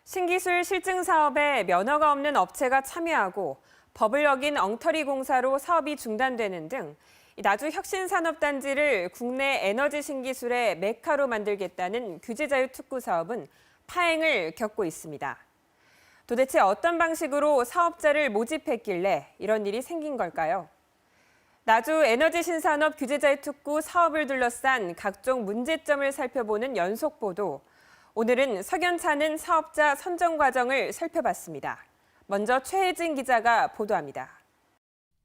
신기술 실증 사업에 면허가 없는 업체가 참여하고 법을 어긴 엉터리 공사로 사업이 중단되는 등 나주 혁신산업단지를 국내 에너지 신기술의 메카로 만들겠다는 규제자유 특구 사업은 파행을 겪고 있습니다. 도대체 어떤 방식으로 사업자를 모집했길래 이런 일이 생긴 걸까요? 나주 에너지 신산업 규제자유 특구 사업을 둘러싼 각종 문제점을 살펴보는 연속 보도. 오늘은 석연찮은 사업자 선정 과정을 살펴봤습니다. 먼저 최혜진 기자가 보도합니다.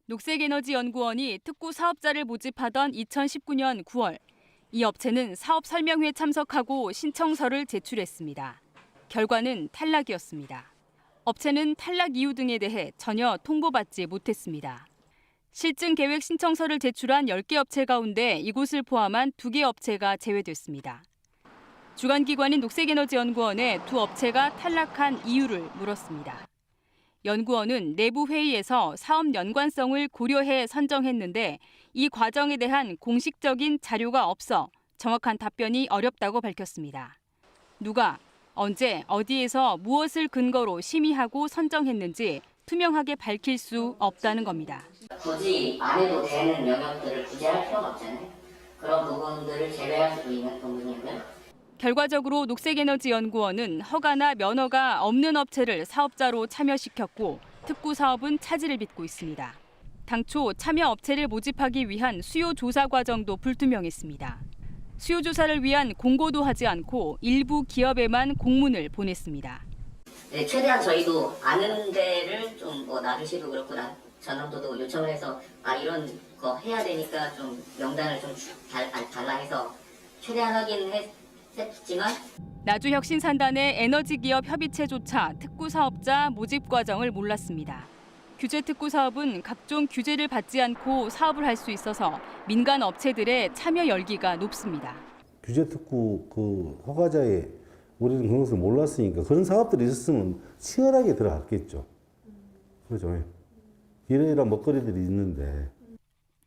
녹색에너지연구원이 특구 사업자를 모집하던 2019년 9월, 이 업체는 사업 설명회에 참석하고 신청서를 제출했습니다. 결과는 탈락이었습니다. 업체는 탈락 이유 등에 대해 전혀 통보받지 못했습니다. 실증 계획 신청서를 제출한 10개 업체 가운데 이곳을 포함한 2개 업체가 제외됐습니다. 주관기관인 녹색에너지연구원에 두 업체가 탈락한 이유를 물었습니다. 연구원은 내부 회의에서 사업 연관성을 고려해 선정했는데 이 과정에 대한 공식적인 자료가 없어 정확한 답변이 어렵다고 밝혔습니다. 누가, 언제, 어디에서 무엇을 근거로 심의하고 선정했는지 투명하게 밝힐 수 없다는 겁니다. 굳이 안 해도 되는 영역들을 굳이 할 필요가 없잖아요. 그런 부분들을 제외할 수도 있는 부분이고요. 결과적으로 녹색에너지연구원은 허가나 면허가 없는 업체를 사업자로 참여시켰고 특구 사업은 차질을 빚고 있습니다. 당초 참여 업체를 모집하기 위한 수요 조사 과정도 불투명했습니다. 수요 조사를 위한 공고도 하지 않고 일부 기업에만 공문을 보냈습니다. 네, 최대한 저희도 아는 데를 좀 나주시도 그렇고 전남도도 요청을 해서 이런 거 해야 되니까 좀 명단을 좀 달라 해서 최대한 하긴 했지만 나주 혁신산단의 에너지기업 협의체조차 특구 사업자 모집 과정을 몰랐습니다. 규제 특구 사업은 각종 규제를 받지 않고 사업을 할 수 있어서 민간 업체들의 참여 열기가 높습니다. 규제 특구 허가자에 우리는 그런 것을 몰랐으니까 그런 사업들이 있었으면 치열하게 들어갔겠죠. 그렇죠. 이러이러한 먹거리들이 있는데.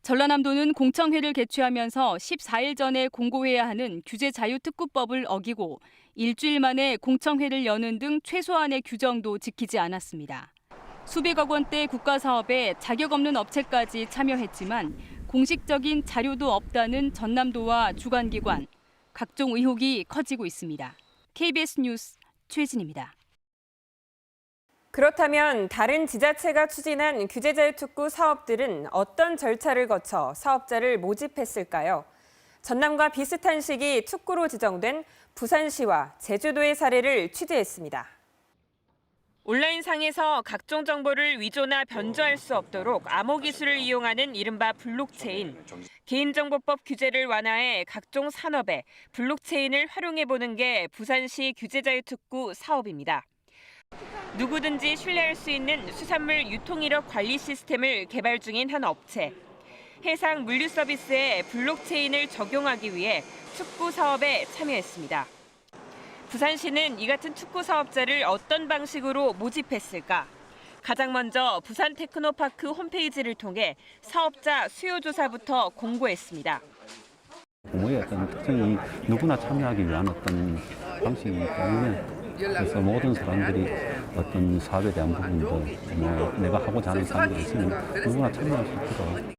전라남도는 공청회를 개최하면서 14일 전에 공고해야 하는 규제자유특구법을 어기고 일주일 만에 공청회를 여는 등 최소한의 규정도 지키지 않았습니다. 수백억 원대 국가사업에 자격 없는 업체까지 참여했지만 공식적인 자료도 없다는 전남도와 주관기관, 각종 의혹이 커지고 있습니다. KBS 뉴스 최진입니다. 그렇다면 다른 지자체가 추진한 규제자유 특구 사업들은 어떤 절차를 거쳐 사업자를 모집했을까요? 전남과 비슷한 시기 특구로 지정된 부산시와 제주도의 사례를 취재했습니다. 온라인상에서 각종 정보를 위조나 변조할 수 없도록 암호 기술을 이용하는 이른바 블록체인. 개인정보법 규제를 완화해 각종 산업에 블록체인을 활용해보는 게 부산시 규제자유 특구 사업입니다. 누구든지 신뢰할 수 있는 수산물 유통이력 관리 시스템을 개발 중인 한 업체. 해상 물류 서비스에 블록체인을 적용하기 위해 특구 사업에 참여했습니다. 부산시는 이 같은 특구 사업자를 어떤 방식으로 모집했을까? 가장 먼저 부산 테크노파크 홈페이지를 통해 사업자 수요 조사부터 공고했습니다. 공모의 어떤 특징이 누구나 참여하기 위한 어떤 방식이기 때문에 그래서 모든 사람들이 어떤 사업에 대한 부분도 내가 하고자 하는 사람들이 있으면 누구나 참여할 수 있도록.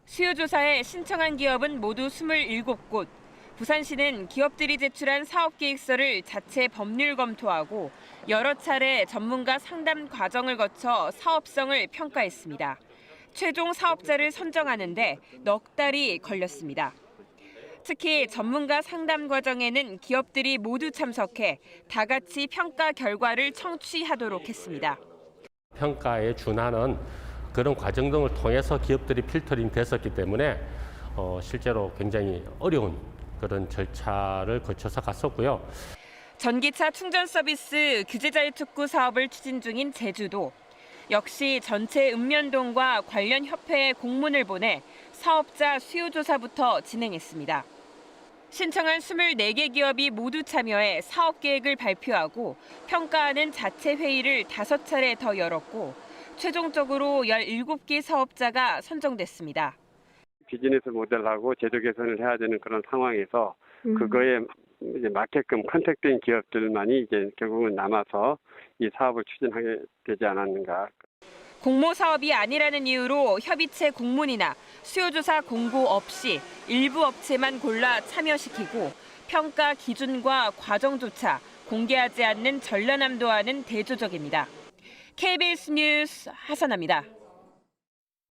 수요조사에 신청한 기업은 모두 27곳. 부산시는 기업들이 제출한 사업계획서를 자체 법률 검토하고 여러 차례 전문가 상담 과정을 거쳐 사업성을 평가했습니다. 최종 사업자를 선정하는데 넉 달이 걸렸습니다. 특히 전문가 상담 과정에는 기업들이 모두 참석해 다 같이 평가 결과를 청취하도록 했습니다. 평가에 준하는 그런 과정 등을 통해서 기업들이 필터링 됐었기 때문에 실제로 굉장히 어려운 그런 절차를 거쳐서 갔었고요. 전기차 충전 서비스 규제자유 특구 사업을 추진 중인 제주도. 역시 전체 읍면동과 관련 협회에 공문을 보내 사업자 수요 조사부터 진행했습니다. 신청한 24개 기업이 모두 참여해 사업 계획을 발표하고 평가하는 자체 회의를 5차례 더 열었고 최종적으로 17개 사업자가 선정됐습니다. 비즈니스 모델하고 제도 개선을 해야 되는 그런 상황에서 그거에 이제 맞게끔 컨택된 기업들만이 이제 결국은 남아서 이 사업을 추진하게 되지 않았는가. 공모 사업이 아니라는 이유로 협의체 공문이나 수요조사 공고 없이 일부 업체만 골라 참여시키고 평가 기준과 과정조차 공개하지 않는 전라남도와는 대조적입니다. KBS 뉴스 하선아입니다.